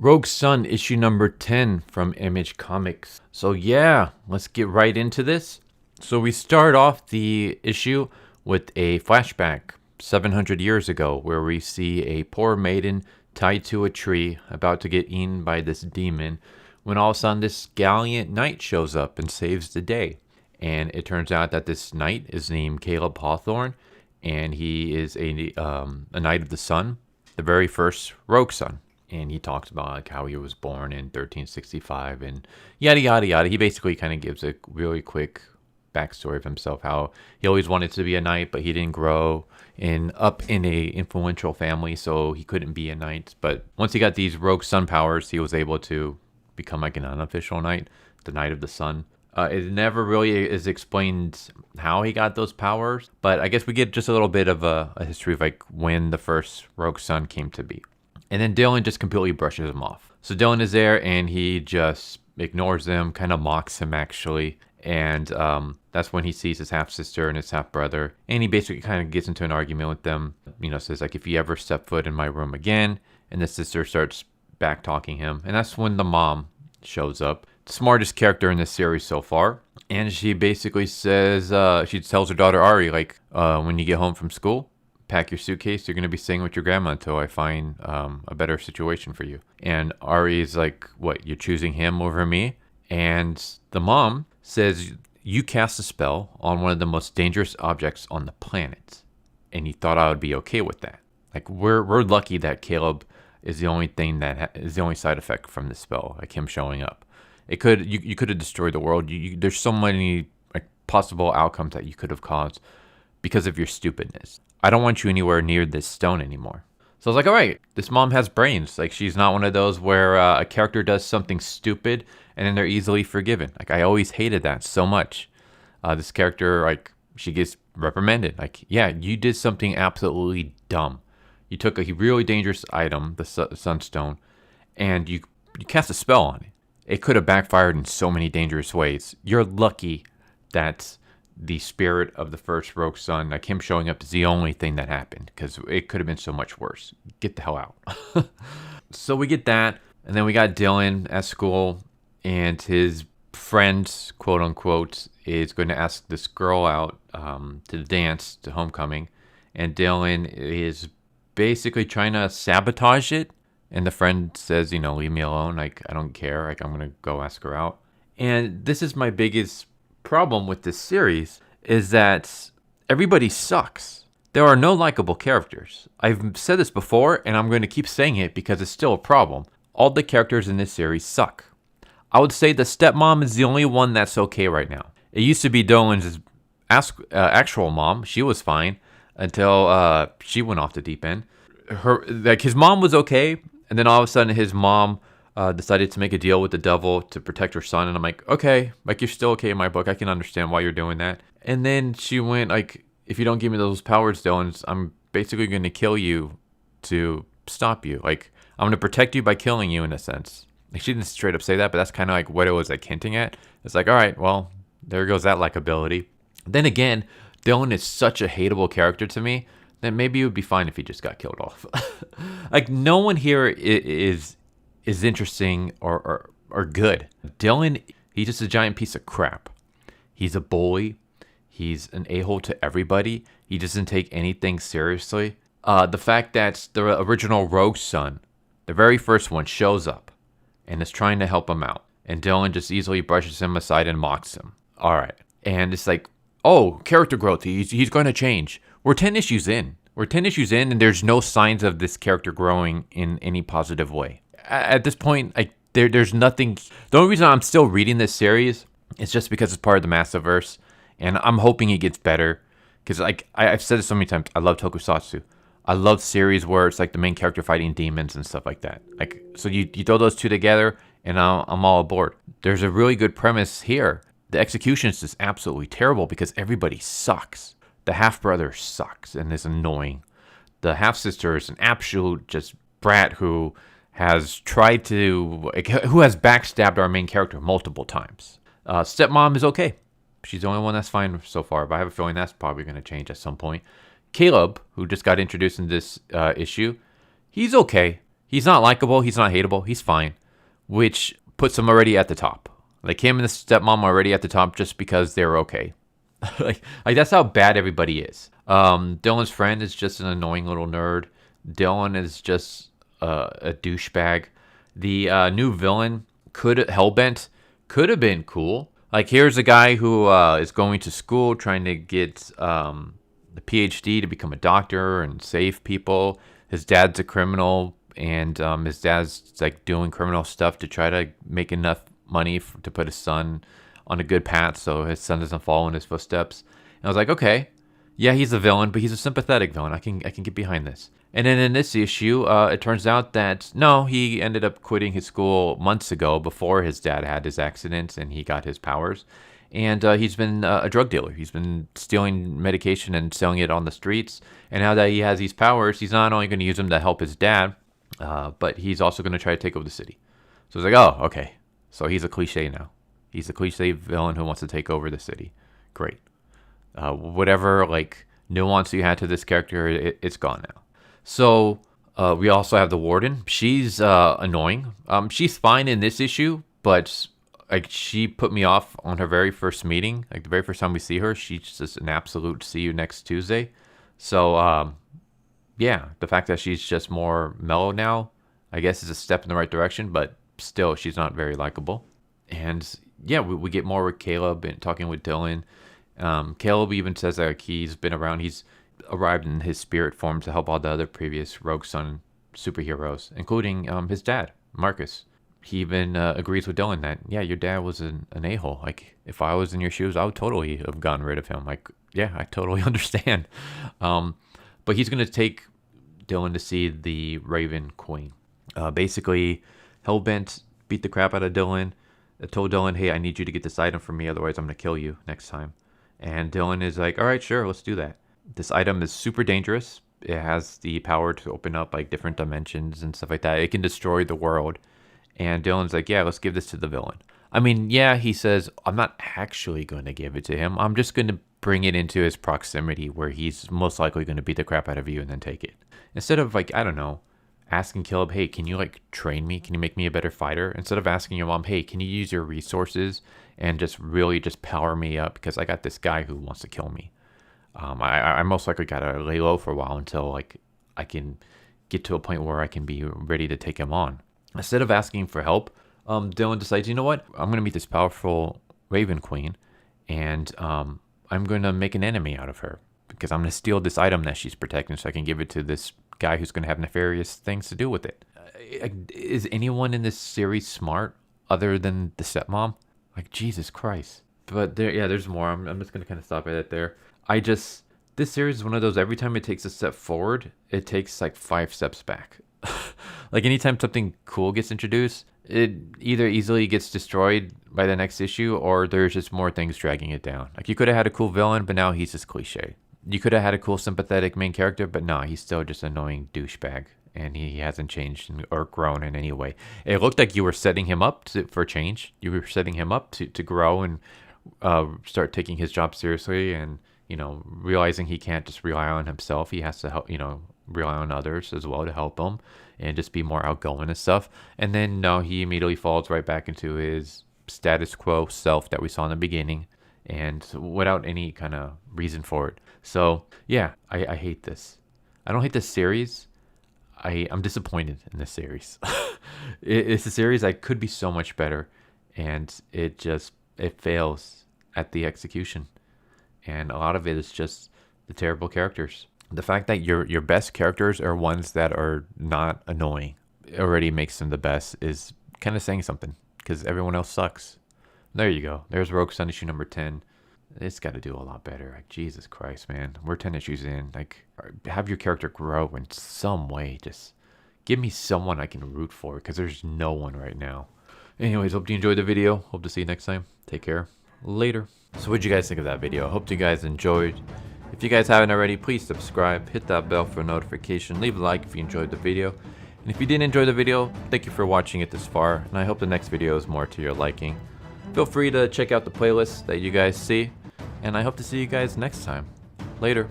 Rogue Sun issue number 10 from Image Comics. So yeah, let's get right into this. So we start off the issue with a flashback 700 years ago where we see a poor maiden tied to a tree about to get eaten by this demon when all of a sudden this gallant knight shows up and saves the day. And it turns out that this knight is named Caleb Hawthorne, and he is a knight of the sun, the very first Rogue Sun. And he talks about like how he was born in 1365 and yada yada yada. He basically kind of gives a really quick backstory of himself, how he always wanted to be a knight, but he didn't grow up in a influential family, so he couldn't be a knight. But once he got these Rogue Sun powers, he was able to become like an unofficial knight, the Knight of the Sun. It never really is explained how he got those powers, but I guess we get just a little bit of a history of like when the first Rogue Sun came to be. And then Dylan just completely brushes him off. So Dylan is there and he just ignores him, kind of mocks him actually. And that's when he sees his half-sister and his half-brother. And he basically kind of gets into an argument with them. Says like, if you ever step foot in my room again. And the sister starts back-talking him. And that's when the mom shows up. The smartest character in this series so far. And she basically says, she tells her daughter Ari, like, when you get home from school, pack your suitcase, you're going to be staying with your grandma until I find a better situation for you. And Ari is like, what, you're choosing him over me? And the mom says, you cast a spell on one of the most dangerous objects on the planet. And you thought I would be okay with that. Like, we're lucky that Caleb is the only thing that is the only side effect from the spell, like him showing up. You could have destroyed the world. There's so many like possible outcomes that you could have caused because of your stupidness. I don't want you anywhere near this stone anymore. So I was like, all right, this mom has brains. Like, she's not one of those where a character does something stupid and then they're easily forgiven. Like, I always hated that so much. This character, like, she gets reprimanded. Like, yeah, you did something absolutely dumb. You took a really dangerous item, the Sunstone, and you cast a spell on it. It could have backfired in so many dangerous ways. You're lucky that the spirit of the first Rogue Sun, like him showing up, is the only thing that happened, because it could have been so much worse. Get the hell out. So we get that, and then we got Dylan at school, and his friend, quote unquote, is going to ask this girl out to the dance, to homecoming, and Dylan is basically trying to sabotage it, and the friend says, leave me alone, like, I don't care, like, I'm going to go ask her out. And this is my biggest problem with this series, is that everybody sucks. There are no likable characters. I've said this before, and I'm going to keep saying it because it's still a problem. All the characters in this series suck. I would say the stepmom is the only one that's okay right now. It used to be Dolan's actual mom. She was fine until she went off the deep end. His mom was okay, and then all of a sudden his mom decided to make a deal with the devil to protect her son. And I'm like, okay, like, you're still okay in my book. I can understand why you're doing that. And then she went like, if you don't give me those powers, Dylan, I'm basically going to kill you to stop you. Like, I'm going to protect you by killing you in a sense. Like, she didn't straight up say that, but that's kind of like what it was like hinting at. It's like, all right, well, there goes that likability. Then again, Dylan is such a hateable character to me that maybe it would be fine if he just got killed off. Like, no one here is interesting or good. Dylan, he's just a giant piece of crap. He's a bully. He's an a-hole to everybody. He doesn't take anything seriously. The fact that the original Rogue Sun, the very first one, shows up and is trying to help him out, and Dylan just easily brushes him aside and mocks him. All right. And it's like, oh, character growth. He's going to change. We're 10 issues in. And there's no signs of this character growing in any positive way. At this point, there's nothing. The only reason I'm still reading this series is just because it's part of the Massiverse, and I'm hoping it gets better. Because like I've said it so many times, I love tokusatsu. I love series where it's like the main character fighting demons and stuff like that. Like, so you throw those two together, and I'm all aboard. There's a really good premise here. The execution is just absolutely terrible because everybody sucks. The half-brother sucks and is annoying. The half-sister is an absolute just brat who has backstabbed our main character multiple times. Stepmom is okay. She's the only one that's fine so far, but I have a feeling that's probably going to change at some point. Caleb, who just got introduced in this issue, he's okay. He's not likable. He's not hateable. He's fine, which puts him already at the top. Like him and the stepmom already at the top just because they're okay. like that's how bad everybody is. Dylan's friend is just an annoying little nerd. Dylan is just a douchebag. The new villain Hellbent could have been cool. Like here's a guy who is going to school trying to get the PhD to become a doctor and save people. His dad's a criminal, and his dad's like doing criminal stuff to try to make enough money to put his son on a good path so his son doesn't follow in his footsteps. And I was like, okay, yeah, he's a villain, but he's a sympathetic villain. I can get behind this. And then in this issue, it turns out that no, he ended up quitting his school months ago before his dad had his accident and he got his powers. And he's been a drug dealer. He's been stealing medication and selling it on the streets. And now that he has these powers, he's not only going to use them to help his dad, but he's also going to try to take over the city. So it's like, oh, okay. So he's a cliche now. He's a cliche villain who wants to take over the city. Great. Whatever like nuance you had to this character, it's gone now. So we also have the warden. She's annoying. She's fine in this issue, but like she put me off on her very first meeting. Like the very first time we see her, she's just an absolute see you next Tuesday. So yeah, the fact that she's just more mellow now, I guess is a step in the right direction, but still she's not very likable. And yeah, we get more with Caleb and talking with Dylan. Caleb even says that he's been around. He's arrived in his spirit form to help all the other previous Rogue Sun superheroes, including his dad, Marcus. He even agrees with Dylan that, yeah, your dad was an a-hole. Like, if I was in your shoes, I would totally have gotten rid of him. Like, yeah, I totally understand. But he's going to take Dylan to see the Raven Queen. Basically, Hellbent beat the crap out of Dylan. Told Dylan, hey, I need you to get this item for me, otherwise I'm going to kill you next time. And Dylan is like, all right, sure, let's do that. This item is super dangerous. It has the power to open up like different dimensions and stuff like that. It can destroy the world. And Dylan's like, yeah, let's give this to the villain. I mean, yeah, he says, I'm not actually going to give it to him. I'm just going to bring it into his proximity where he's most likely going to beat the crap out of you and then take it. Instead of like, I don't know, asking Caleb, hey, can you like train me? Can you make me a better fighter? Instead of asking your mom, hey, can you use your resources and just really just power me up because I got this guy who wants to kill me. I most likely gotta lay low for a while until like I can get to a point where I can be ready to take him on. Instead of asking for help, Dylan decides, you know what? I'm gonna meet this powerful Raven Queen, and I'm gonna make an enemy out of her because I'm gonna steal this item that she's protecting so I can give it to this guy who's gonna have nefarious things to do with it. Is anyone in this series smart other than the stepmom? Like, Jesus Christ. But there's more. I'm just gonna kind of stop it there. This series is one of those, every time it takes a step forward, it takes like 5 steps back. Like anytime something cool gets introduced, it either easily gets destroyed by the next issue or there's just more things dragging it down. Like you could have had a cool villain, but now he's just cliche. You could have had a cool sympathetic main character, but nah, he's still just an annoying douchebag. And he hasn't changed or grown in any way. It looked like you were setting him up for change. You were setting him up to grow and start taking his job seriously and, you know, realizing he can't just rely on himself. He has to help, you know, rely on others as well to help him and just be more outgoing and stuff. And then, no, he immediately falls right back into his status quo self that we saw in the beginning and without any kind of reason for it. So, yeah, I hate this. I don't hate this series. I'm disappointed in this series. It's a series that could be so much better, and it fails at the execution. And a lot of it is just the terrible characters. The fact that your best characters are ones that are not annoying already makes them the best is kind of saying something, because everyone else sucks. There you go. There's Rogue Sun issue number 10. It's got to do a lot better. Like, Jesus Christ, man. We're 10 issues in. Like, have your character grow in some way. Just give me someone I can root for, because there's no one right now. Anyways, hope you enjoyed the video. Hope to see you next time. Take care. Later. So what'd you guys think of that video? Hope you guys enjoyed. If you guys haven't already, please subscribe. Hit that bell for a notification. Leave a like if you enjoyed the video. And if you didn't enjoy the video, thank you for watching it this far. And I hope the next video is more to your liking. Feel free to check out the playlist that you guys see. And I hope to see you guys next time. Later.